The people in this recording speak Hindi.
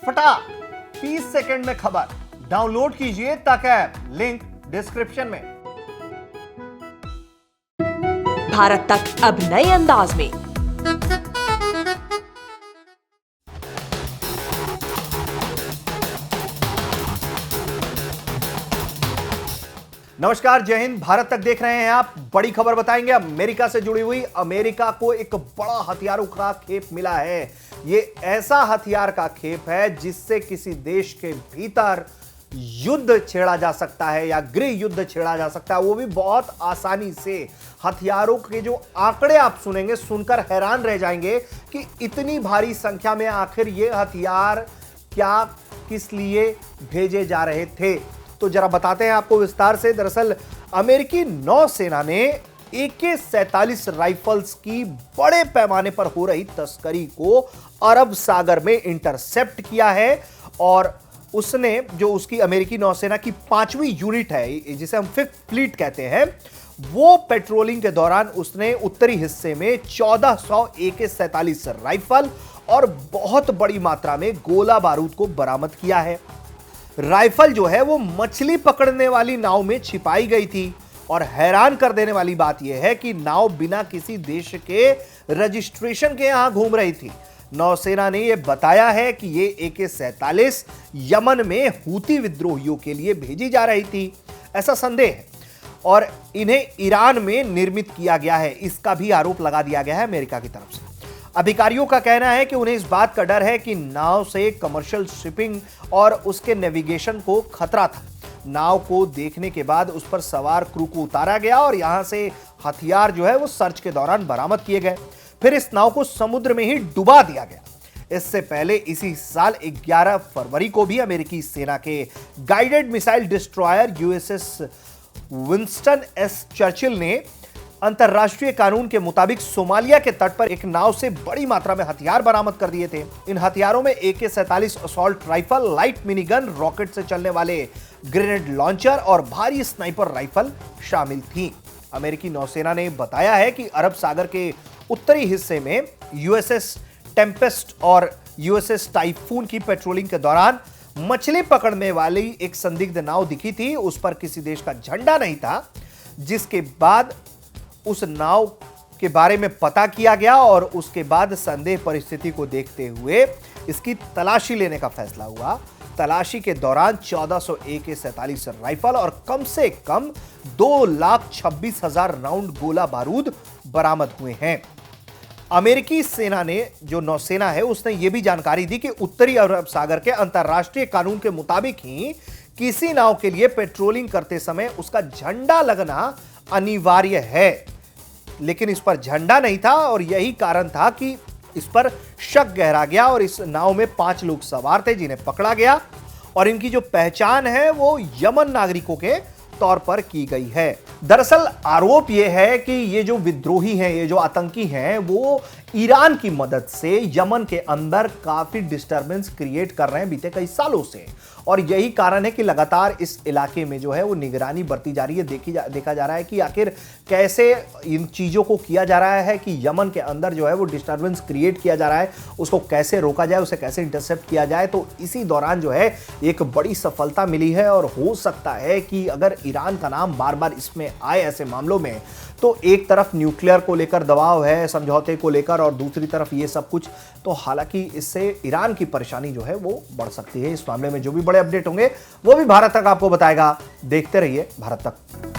फटा 30 सेकंड में खबर। डाउनलोड कीजिए तक ऐप, लिंक डिस्क्रिप्शन में। भारत तक अब नए अंदाज में। नमस्कार, जय हिंद। भारत तक देख रहे हैं आप। बड़ी खबर बताएंगे अमेरिका से जुड़ी हुई। अमेरिका को एक बड़ा हथियारों का खेप मिला है। ये ऐसा हथियार का खेप है जिससे किसी देश के भीतर युद्ध छेड़ा जा सकता है या गृह युद्ध छेड़ा जा सकता है, वो भी बहुत आसानी से। हथियारों के जो आंकड़े आप सुनेंगे, सुनकर हैरान रह जाएंगे कि इतनी भारी संख्या में आखिर ये हथियार क्या, किस लिए भेजे जा रहे थे। तो जरा बताते हैं आपको विस्तार से। दरअसल अमेरिकी नौसेना ने AK-47 राइफल्स की बड़े पैमाने पर हो रही तस्करी को अरब सागर में इंटरसेप्ट किया है और उसने, जो उसकी अमेरिकी नौसेना की 5वीं यूनिट है, जिसे हम 5th फ्लीट कहते हैं, वो पेट्रोलिंग के दौरान उसने उत्तरी हिस्से में 1400 AK-47 राइफल और बहुत बड़ी मात्रा में गोला बारूद को बरामद किया है। राइफल जो है वो मछली पकड़ने वाली नाव में छिपाई गई थी और हैरान कर देने वाली बात यह है कि नाव बिना किसी देश के रजिस्ट्रेशन के यहां घूम रही थी। नौसेना ने यह बताया है कि ये AK-47 यमन में हूती विद्रोहियों के लिए भेजी जा रही थी, ऐसा संदेह है, और इन्हें ईरान में निर्मित किया गया है, इसका भी आरोप लगा दिया गया है अमेरिका की तरफ से। अधिकारियों का कहना है कि उन्हें इस बात का डर है कि नाव से कमर्शियल शिपिंग और उसके नेविगेशन को खतरा था। नाव को देखने के बाद उस पर सवार क्रू को उतारा गया और यहां से हथियार जो है वो सर्च के दौरान बरामद किए गए। फिर इस नाव को समुद्र में ही डुबा दिया गया। इससे पहले इसी साल 11 फरवरी को भी अमेरिकी सेना के guided missile destroyer USS Winston S Churchill ने अंतरराष्ट्रीय कानून के मुताबिक सोमालिया के तट पर एक नाव से बड़ी मात्रा में हथियार बरामद कर दिए थे। इन हथियारों में AK-47 assault rifle, light minigun, rocket से चलने वाले ग्रेनेड लॉन्चर और भारी स्नाइपर राइफल शामिल थी। अमेरिकी नौसेना ने बताया है कि अरब सागर के उत्तरी हिस्से में USS टेम्पेस्ट और USS टाइफून की पेट्रोलिंग के दौरान मछली पकड़ने वाली एक संदिग्ध नाव दिखी थी। उस पर किसी देश का झंडा नहीं था, जिसके बाद उस नाव के बारे में पता किया गया और उसके बाद संदेह परिस्थिति को देखते हुए इसकी तलाशी लेने का फैसला हुआ। तलाशी के दौरान 1400 AK-47 राइफल और कम से कम 2,26,000 राउंड गोला बारूद बरामद हुए हैं। अमेरिकी सेना ने, जो नौसेना है, उसने यह भी जानकारी दी कि उत्तरी अरब सागर के अंतरराष्ट्रीय कानून के मुताबिक ही किसी नाव के लिए पेट्रोलिंग करते समय उसका झंडा लगना अनिवार्य है, लेकिन इस पर झंडा नहीं था और यही कारण था कि इस पर शक गहरा गया और इस नाव में 5 लोग सवार थे जिन्हें पकड़ा गया और इनकी जो पहचान है वो यमन नागरिकों के तौर पर की गई है। दरअसल आरोप यह है कि ये जो विद्रोही हैं, ये जो आतंकी हैं, वो ईरान की मदद से यमन के अंदर काफी डिस्टरबेंस क्रिएट कर रहे हैं बीते कई सालों से, और यही कारण है कि लगातार इस इलाके में जो है वो निगरानी बरती जा रही है। देखा जा रहा है कि आखिर कैसे इन चीजों को किया जा रहा है कि यमन के अंदर जो है वो डिस्टरबेंस क्रिएट किया जा रहा है, उसको कैसे रोका जाए, उसे कैसे इंटरसेप्ट किया जाए। तो इसी दौरान जो है एक बड़ी सफलता मिली है और हो सकता है कि अगर ईरान का नाम बार बार इसमें आए ऐसे मामलों में, तो एक तरफ न्यूक्लियर को लेकर दबाव है, समझौते को लेकर, और दूसरी तरफ ये सब कुछ, तो हालांकि इससे ईरान की परेशानी जो है वो बढ़ सकती है। इस मामले में जो भी बड़े अपडेट होंगे वो भी भारत तक आपको बताएगा। देखते रहिए भारत तक।